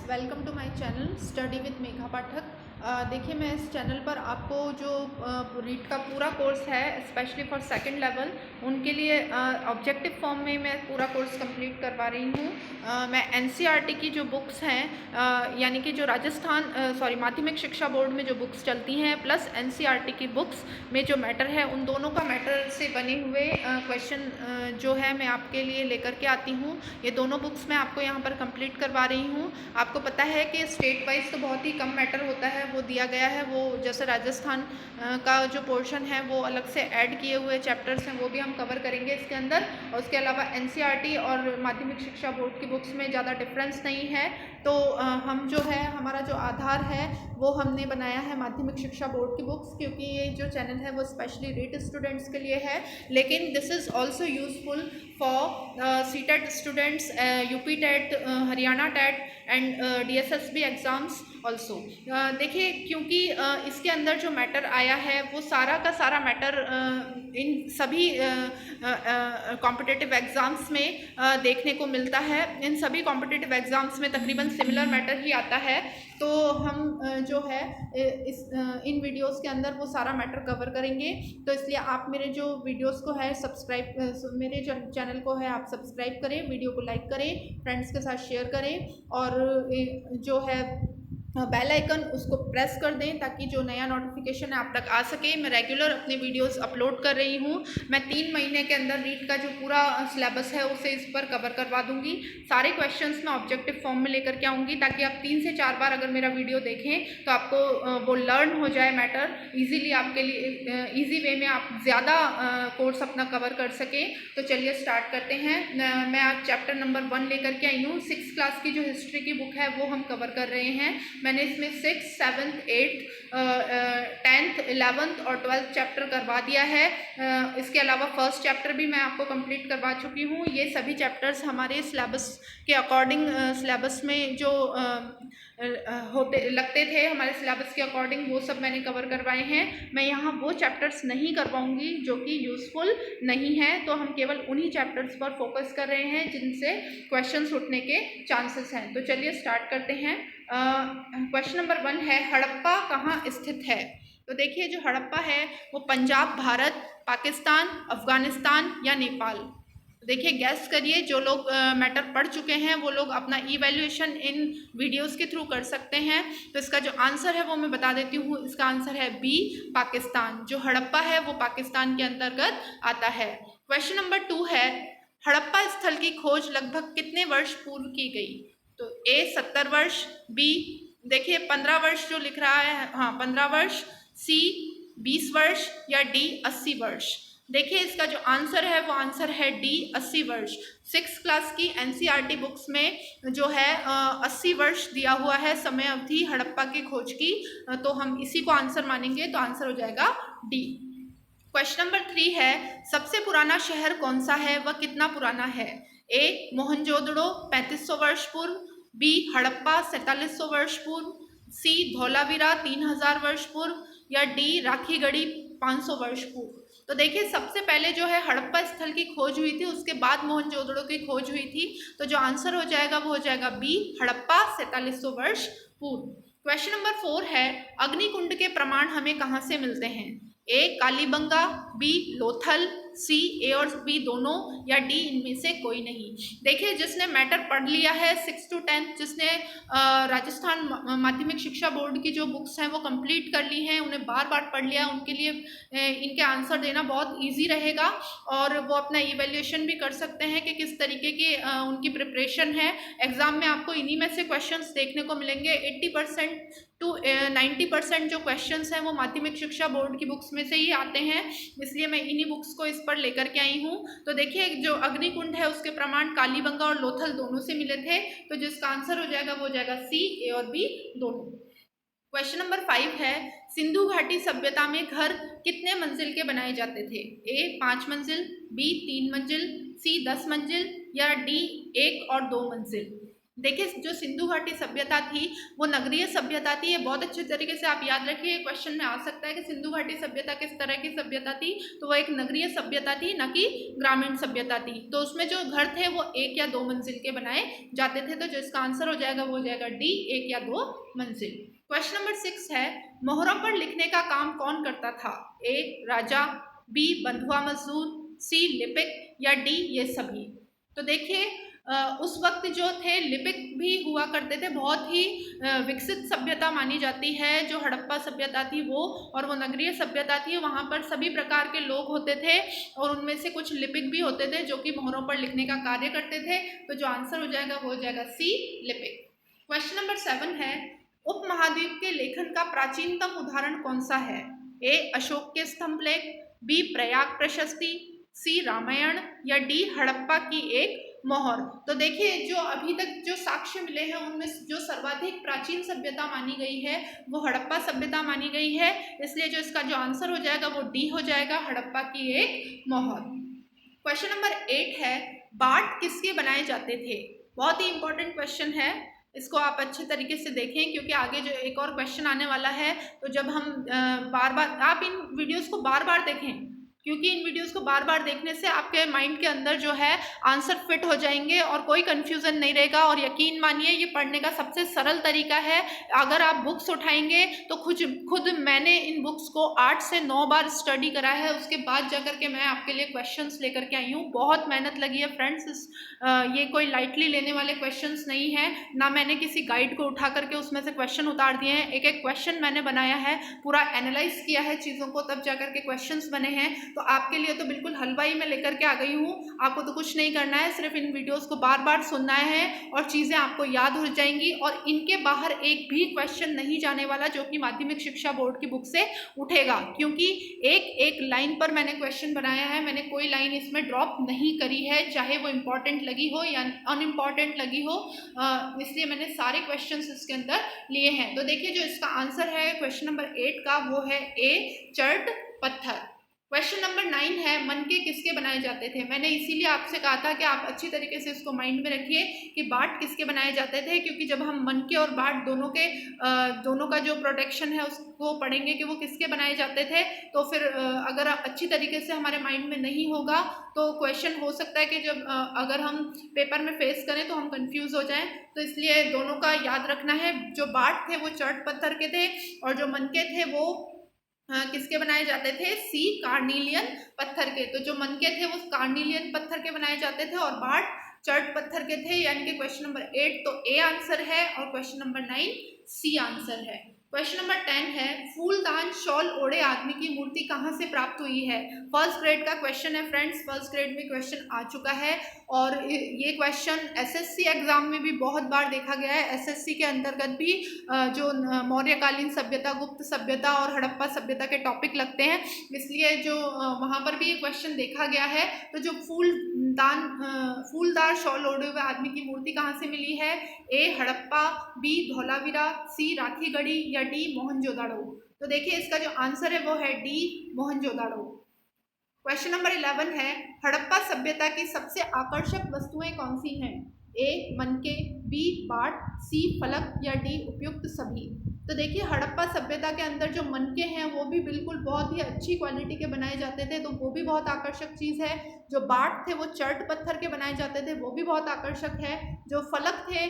Welcome to my channel study with Megha Pathak. देखिए, मैं इस चैनल पर आपको जो रीट का पूरा कोर्स है स्पेशली फॉर सेकंड लेवल उनके लिए ऑब्जेक्टिव फॉर्म में मैं पूरा कोर्स कंप्लीट करवा रही हूँ। मैं एनसीईआरटी की जो बुक्स हैं यानी कि जो माध्यमिक शिक्षा बोर्ड में जो बुक्स चलती हैं प्लस एनसीईआरटी की बुक्स में जो मैटर है उन दोनों का मैटर से बने हुए क्वेश्चन जो है मैं आपके लिए लेकर के आती हूँ। ये दोनों बुक्स मैं आपको यहाँ पर कंप्लीट करवा रही हूँ। आपको पता है कि स्टेट वाइज तो बहुत ही कम मैटर होता है, वो दिया गया है। वो जैसे राजस्थान का जो पोर्शन है वो अलग से ऐड किए हुए चैप्टर्स हैं, वो भी हम कवर करेंगे इसके अंदर। और उसके अलावा एनसीईआरटी और माध्यमिक शिक्षा बोर्ड की बुक्स में ज़्यादा डिफरेंस नहीं है। तो हम जो है हमारा जो आधार है वो हमने बनाया है माध्यमिक शिक्षा बोर्ड की बुक्स, क्योंकि ये जो चैनल है वो स्पेशली रीट स्टूडेंट्स के लिए है। लेकिन this is also useful for CTET students, UP TET, Haryana TET and DSSB exams also. देखिए, क्योंकि इसके अंदर जो मैटर आया है वो सारा का सारा मैटर इन सभी कॉम्पिटिटिव एग्ज़ाम्स में देखने को मिलता है। इन सभी कॉम्पिटिटिव एग्ज़ाम्स में तकरीबन सिमिलर मैटर ही आता है। तो हम जो है इन वीडियोस के अंदर वो सारा मैटर कवर करेंगे। तो इसलिए आप मेरे जो वीडियोस को है मेरे चैनल को है आप सब्सक्राइब करें, वीडियो को लाइक करें, फ्रेंड्स के साथ शेयर करें और जो है बेल आइकन उसको प्रेस कर दें ताकि जो नया नोटिफिकेशन है आप तक आ सके। मैं रेगुलर अपने वीडियोस अपलोड कर रही हूँ। मैं 3 महीने के अंदर रीट का जो पूरा सिलेबस है उसे इस पर कवर करवा दूंगी। सारे क्वेश्चंस मैं ऑब्जेक्टिव फॉर्म में लेकर के आऊँगी ताकि आप 3 से 4 बार अगर मेरा वीडियो देखें तो आपको वो लर्न हो जाए मैटर ईजीली, आपके लिए ईजी वे में आप ज़्यादा कोर्स अपना कवर कर सकें। तो चलिए स्टार्ट करते हैं। मैं आज चैप्टर नंबर 1 लेकर के आई हूँ। 6th क्लास की जो हिस्ट्री की बुक है वो हम कवर कर रहे हैं। मैंने इसमें 6th, 7th, 8th, 10th, 11th और 12th चैप्टर करवा दिया है। इसके अलावा फर्स्ट चैप्टर भी मैं आपको कंप्लीट करवा चुकी हूँ। ये सभी चैप्टर्स हमारे सिलेबस के अकॉर्डिंग सिलेबस में जो लगते थे हमारे सिलेबस के अकॉर्डिंग वो सब मैंने कवर करवाए हैं। मैं यहाँ वो चैप्टर्स नहीं करवाऊँगी जो कि यूज़फुल नहीं है, तो हम केवल उन्हीं चैप्टर्स पर फोकस कर रहे हैं जिनसे क्वेश्चंस उठने के चांसेस हैं। तो चलिए स्टार्ट करते हैं। क्वेश्चन नंबर 1 है, हड़प्पा कहाँ स्थित है? तो देखिए, जो हड़प्पा है वो पंजाब, भारत, पाकिस्तान, अफगानिस्तान या नेपाल। देखिए, गैस करिए। जो लोग मैटर पढ़ चुके हैं वो लोग अपना इवैल्यूएशन इन वीडियोस के थ्रू कर सकते हैं। तो इसका जो आंसर है वो मैं बता देती हूँ। इसका आंसर है बी, पाकिस्तान। जो हड़प्पा है वो पाकिस्तान के अंतर्गत आता है। क्वेश्चन नंबर 2 है, हड़प्पा स्थल की खोज लगभग कितने वर्ष पूर्व की गई? तो ए 70 वर्ष, बी देखिए 15 वर्ष जो लिख रहा है, हाँ 15 वर्ष, सी 20 वर्ष या डी 80 वर्ष। देखिए, इसका जो आंसर है वो आंसर है डी 80 वर्ष। 6th क्लास की एनसीईआरटी बुक्स में जो है 80 वर्ष दिया हुआ है समय अवधि हड़प्पा की खोज की। तो हम इसी को आंसर मानेंगे, तो आंसर हो जाएगा डी। क्वेश्चन नंबर 3 है, सबसे पुराना शहर कौन सा है, वह कितना पुराना है? ए मोहनजोदड़ो 3500 वर्ष पूर्व, बी हड़प्पा 4700 वर्ष पूर्व, सी धौलावीरा 3000 वर्ष पूर्व या डी राखीगढ़ी 500 वर्ष पूर्व। तो देखिए, सबसे पहले जो है हड़प्पा स्थल की खोज हुई थी, उसके बाद मोहनजोदड़ो की खोज हुई थी। तो जो आंसर हो जाएगा वो हो जाएगा बी हड़प्पा 4700 वर्ष पूर्व। क्वेश्चन नंबर 4 है, अग्निकुंड के प्रमाण हमें कहाँ से मिलते हैं? ए कालीबंगा, बी लोथल, सी ए और बी दोनों या डी इनमें से कोई नहीं। देखिए, जिसने मैटर पढ़ लिया है 6 to 10, जिसने राजस्थान माध्यमिक शिक्षा बोर्ड की जो बुक्स हैं वो कंप्लीट कर ली हैं, उन्हें बार बार पढ़ लिया, उनके लिए इनके आंसर देना बहुत इजी रहेगा और वो अपना इवैल्यूएशन भी कर सकते हैं कि किस तरीके की उनकी प्रिपरेशन है। एग्जाम में आपको इन्हीं में से क्वेश्चंस देखने को मिलेंगे। 80% टू 90% जो क्वेश्चंस हैं वो माध्यमिक शिक्षा बोर्ड की बुक्स में से ही आते हैं, इसलिए मैं इन्हीं बुक्स को इस पर लेकर के आई हूँ। तो देखिए, जो अग्निकुंड है उसके प्रमाण कालीबंगा और लोथल दोनों से मिले थे, तो जिसका आंसर हो जाएगा वो हो जाएगा सी, ए और बी दोनों। क्वेश्चन नंबर 5 है, सिंधु घाटी सभ्यता में घर कितने मंजिल के बनाए जाते थे? ए 5 मंजिल, बी 3 मंजिल, सी 10 मंजिल या डी 1 और 2 मंजिल। देखिए जो सिंधु घाटी सभ्यता थी वो नगरीय सभ्यता थी। ये बहुत अच्छे तरीके से आप याद रखिए, क्वेश्चन में आ सकता है कि सिंधु घाटी सभ्यता किस तरह की सभ्यता थी। तो वो एक नगरीय सभ्यता थी, न कि ग्रामीण सभ्यता थी। तो उसमें जो घर थे वो 1 या 2 मंजिल के बनाए जाते थे। तो जो इसका आंसर हो जाएगा वो हो जाएगा डी, 1 या 2 मंजिल। क्वेश्चन नंबर 6 है, मोहरों पर लिखने का काम कौन करता था? ए राजा, बी बंधुआ मजदूर, सी लिपिक या डी ये सभी। तो देखिए उस वक्त जो थे लिपिक भी हुआ करते थे। बहुत ही विकसित सभ्यता मानी जाती है जो हड़प्पा सभ्यता थी वो, और वो नगरीय सभ्यता थी। वहाँ पर सभी प्रकार के लोग होते थे और उनमें से कुछ लिपिक भी होते थे जो कि मोहरों पर लिखने का कार्य करते थे। तो जो आंसर हो जाएगा वो हो जाएगा सी, लिपिक। क्वेश्चन नंबर 7 है, उपमहाद्वीप के लेखन का प्राचीनतम उदाहरण कौन सा है? ए अशोक के स्तंभ लेख, बी प्रयाग प्रशस्ति, सी रामायण या डी हड़प्पा की एक मोहर। तो देखिए जो अभी तक जो साक्ष्य मिले हैं उनमें जो सर्वाधिक प्राचीन सभ्यता मानी गई है वो हड़प्पा सभ्यता मानी गई है। इसलिए जो इसका जो आंसर हो जाएगा वो डी हो जाएगा, हड़प्पा की एक मोहर। क्वेश्चन नंबर 8 है, बाट किसके बनाए जाते थे? बहुत ही इंपॉर्टेंट क्वेश्चन है, इसको आप अच्छे तरीके से देखें क्योंकि आगे जो एक और क्वेश्चन आने वाला है। तो जब हम बार बार आप इन वीडियोस को बार बार देखें, क्योंकि इन वीडियोस को बार बार देखने से आपके माइंड के अंदर जो है आंसर फिट हो जाएंगे और कोई कंफ्यूजन नहीं रहेगा। और यकीन मानिए ये पढ़ने का सबसे सरल तरीका है। अगर आप बुक्स उठाएंगे तो खुद मैंने इन बुक्स को 8 से 9 बार स्टडी करा है, उसके बाद जाकर के मैं आपके लिए क्वेश्चंस लेकर के आई हूँ। बहुत मेहनत लगी है फ्रेंड्स, ये कोई लाइटली लेने वाले क्वेश्चंस नहीं है। ना मैंने किसी गाइड को उठा करके उसमें से क्वेश्चन उतार दिए हैं, एक एक क्वेश्चन मैंने बनाया है, पूरा एनालाइज किया है चीज़ों को, तब जाकर के क्वेश्चंस बने हैं। तो आपके लिए तो बिल्कुल हलवाई में लेकर के आ गई हूँ। आपको तो कुछ नहीं करना है, सिर्फ इन वीडियोस को बार बार सुनना है और चीज़ें आपको याद हो जाएंगी। और इनके बाहर एक भी क्वेश्चन नहीं जाने वाला जो कि माध्यमिक शिक्षा बोर्ड की बुक से उठेगा, क्योंकि एक एक लाइन पर मैंने क्वेश्चन बनाया है। मैंने कोई लाइन इसमें ड्रॉप नहीं करी है, चाहे वो इम्पॉर्टेंट लगी हो या अनइम्पॉर्टेंट लगी हो, इसलिए मैंने सारे क्वेश्चंस इसके अंदर लिए हैं। तो देखिए जो इसका आंसर है क्वेश्चन नंबर 8 का वो है ए चर्ट पत्थर। क्वेश्चन नंबर 9 है, मनके किसके बनाए जाते थे? मैंने इसीलिए आपसे कहा था कि आप अच्छी तरीके से इसको माइंड में रखिए कि बाट किसके बनाए जाते थे, क्योंकि जब हम मनके और बाट दोनों का जो प्रोटेक्शन है उसको पढ़ेंगे कि वो किसके बनाए जाते थे, तो फिर अगर अच्छी तरीके से हमारे माइंड में नहीं होगा तो क्वेश्चन हो सकता है कि जब अगर हम पेपर में फेस करें तो हम कंफ्यूज हो जाएं। तो इसलिए दोनों का याद रखना है। जो बाट थे वो चर्ट पत्थर के थे और जो मनके थे वो किसके बनाए जाते थे? सी कार्निलियन पत्थर के। तो जो मनके थे वो कार्निलियन पत्थर के बनाए जाते थे और बाट चर्ट पत्थर के थे, यानी कि क्वेश्चन नंबर 8 तो ए आंसर है और क्वेश्चन नंबर 9 सी आंसर है। क्वेश्चन नंबर 10 है, फूलदान शॉल ओढ़े आदमी की मूर्ति कहाँ से प्राप्त हुई है? फर्स्ट ग्रेड का क्वेश्चन है फ्रेंड्स, फर्स्ट ग्रेड में क्वेश्चन आ चुका है और ये क्वेश्चन एसएससी एग्जाम में भी बहुत बार देखा गया है। एसएससी के अंतर्गत भी जो मौर्यकालीन सभ्यता, गुप्त सभ्यता और हड़प्पा सभ्यता के टॉपिक लगते हैं, इसलिए जो वहाँ पर भी ये क्वेश्चन देखा गया है। तो जो फूलदार शॉल ओढ़े हुए आदमी की मूर्ति कहाँ से मिली है? ए हड़प्पा, बी धौलावीरा, सी राखीगढ़ी या डी मोहनजोदाड़ो। तो देखिए इसका जो आंसर है वो है डी मोहनजोदाड़ो। क्वेश्चन नंबर 11 है, हड़प्पा सभ्यता की सबसे आकर्षक वस्तुएं कौन सी हैं? ए मनके, बी बाट, सी फलक या डी उपयुक्त सभी। तो देखिए हड़प्पा सभ्यता के अंदर जो मनके हैं वो भी बिल्कुल बहुत ही अच्छी क्वालिटी के बनाए जाते थे, तो वो भी बहुत आकर्षक चीज़ है। जो बाट थे वो चर्ट पत्थर के बनाए जाते थे, वो भी बहुत आकर्षक है। जो फलक थे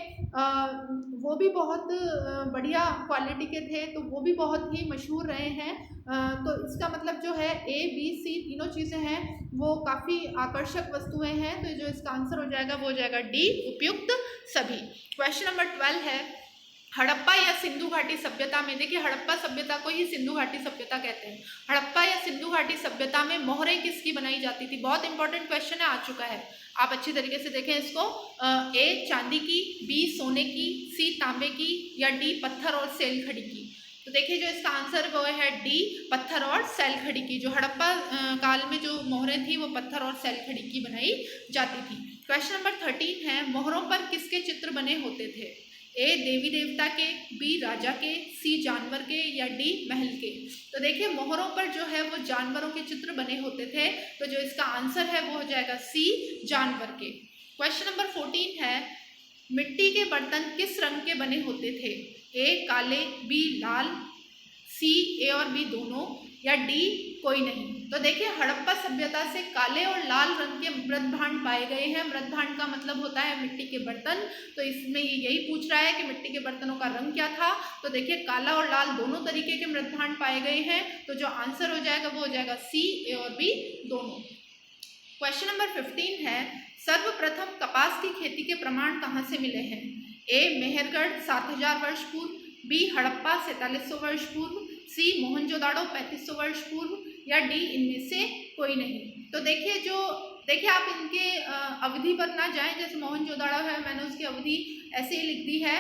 वो भी बहुत बढ़िया क्वालिटी के थे, तो वो भी बहुत ही मशहूर रहे हैं। तो इसका मतलब जो है ए बी सी तीनों चीज़ें हैं वो काफ़ी आकर्षक वस्तुएं हैं। तो जो इसका आंसर हो जाएगा वो हो जाएगा डी उपयुक्त सभी। क्वेश्चन नंबर 12 है, हड़प्पा या सिंधु घाटी सभ्यता में, देखिए हड़प्पा सभ्यता को ही सिंधु घाटी सभ्यता कहते हैं। हड़प्पा या सिंधु घाटी सभ्यता में मोहरें किसकी बनाई जाती थी? बहुत इंपॉर्टेंट क्वेश्चन है, आ चुका है, आप अच्छी तरीके से देखें इसको। ए चांदी की, बी सोने की, सी तांबे की या डी पत्थर और सेलखड़ी की। तो देखिए जो इसका आंसर वो है डी पत्थर और सेलखड़ी की। जो हड़प्पा काल में जो मोहरें थी वो पत्थर और सेलखड़ी की बनाई जाती थी। क्वेश्चन नंबर 13 है, मोहरों पर किसके चित्र बने होते थे? ए देवी देवता के, बी राजा के, सी जानवर के या डी महल के। तो देखिए मोहरों पर जो है वो जानवरों के चित्र बने होते थे, तो जो इसका आंसर है वो हो जाएगा सी जानवर के। क्वेश्चन नंबर 14 है, मिट्टी के बर्तन किस रंग के बने होते थे? ए काले, बी लाल, सी ए और बी दोनों, या डी कोई नहीं। तो देखिए हड़प्पा सभ्यता से काले और लाल रंग के मृत भांड पाए गए हैं। मृत भांड का मतलब होता है मिट्टी के बर्तन। तो इसमें ये यही पूछ रहा है कि मिट्टी के बर्तनों का रंग क्या था। तो देखिए काला और लाल दोनों तरीके के मृत भांड पाए गए हैं। तो जो आंसर हो जाएगा वो हो जाएगा सी ए और बी दोनों। क्वेश्चन नंबर 15 है, सर्वप्रथम कपास की खेती के प्रमाण कहाँ से मिले हैं? ए मेहरगढ़ 7000 वर्ष पूर्व, बी हड़प्पा 4700 वर्ष पूर्व, सी मोहनजोदाड़ो 3500 वर्ष पूर्व, या डी इनमें से कोई नहीं। तो देखिए आप इनके अवधि पर ना जाएं। जैसे मोहनजोदाड़ो है, मैंने उसकी अवधि ऐसे ही लिख दी है,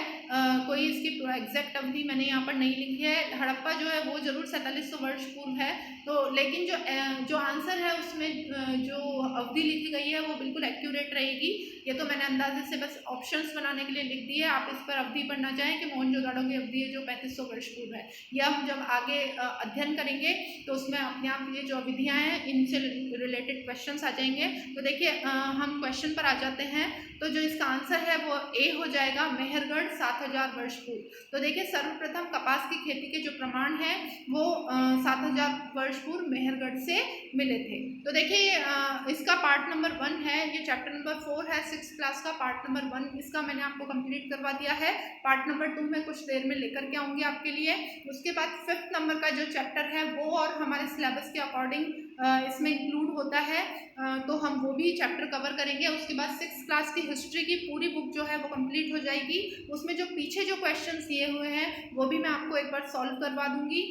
कोई इसकी एग्जैक्ट अवधि मैंने यहाँ पर नहीं लिखी है। हड़प्पा जो है वो जरूर 4700 वर्ष पूर्व है। तो लेकिन जो आंसर है उसमें जो अवधि लिखी गई है वो बिल्कुल एक्यूरेट रहेगी। ये तो मैंने अंदाजे से बस ऑप्शंस बनाने के लिए लिख दी है। आप इस पर अवधि पर ना जाएं कि मोहनजोदाड़ो की अवधि है जो 3500 वर्ष पूर्व है। यह हम जब आगे अध्ययन करेंगे तो उसमें अपने आप ये जो अवधियाँ हैं इनसे रिलेटेड क्वेश्चंस आ जाएंगे। तो देखिए हम क्वेश्चन पर आ जाते हैं। तो जो इसका आंसर है वो ए हो जाएगा, मेहरगढ़ 7000 वर्ष पूर्व। तो देखिए सर्वप्रथम कपास की खेती के जो प्रमाण है वो 7000 वर्ष पूर्व मेहरगढ़ से मिले थे। तो देखिए इसका पार्ट नंबर 1 है, ये चैप्टर नंबर 4 है 6th क्लास का। पार्ट नंबर 1 इसका मैंने आपको कंप्लीट करवा दिया है। पार्ट नंबर 2 में कुछ देर में लेकर के आऊँगी आपके लिए। उसके बाद 5th नंबर का जो चैप्टर है वो और हमारे सिलेबस के अकॉर्डिंग इसमें इंक्लूड होता है, तो हम वो भी चैप्टर कवर करेंगे। उसके बाद 6th क्लास की हिस्ट्री की पूरी बुक जो है वो कंप्लीट हो जाएगी। उसमें जो पीछे जो क्वेश्चंस दिए हुए हैं वो भी मैं आपको एक बार सॉल्व करवा दूंगी।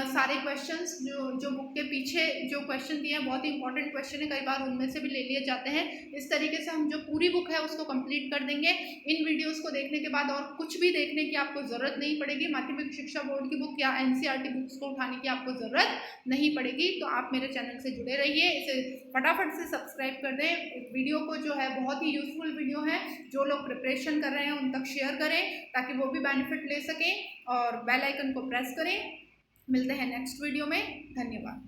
सारे क्वेश्चंस जो बुक के पीछे जो क्वेश्चन दिए हैं बहुत ही इंपॉर्टेंट क्वेश्चन है, कई बार उनमें से भी ले लिए जाते हैं। इस तरीके से हम जो पूरी बुक है उसको कंप्लीट कर देंगे। इन वीडियोज़ को देखने के बाद और कुछ भी देखने की आपको ज़रूरत नहीं पड़ेगी। माध्यमिक शिक्षा बोर्ड की बुक या NCERT बुक्स को उठाने की आपको ज़रूरत नहीं पड़ेगी। तो आप मेरे चैनल से जुड़े रहिए, इसे फटाफट से सब्सक्राइब कर दें। वीडियो को जो है बहुत ही यूजफुल वीडियो है, जो लोग प्रिपरेशन कर रहे हैं उन तक शेयर करें ताकि वो भी बेनिफिट ले सकें, और बेल आइकन को प्रेस करें। मिलते हैं नेक्स्ट वीडियो में। धन्यवाद।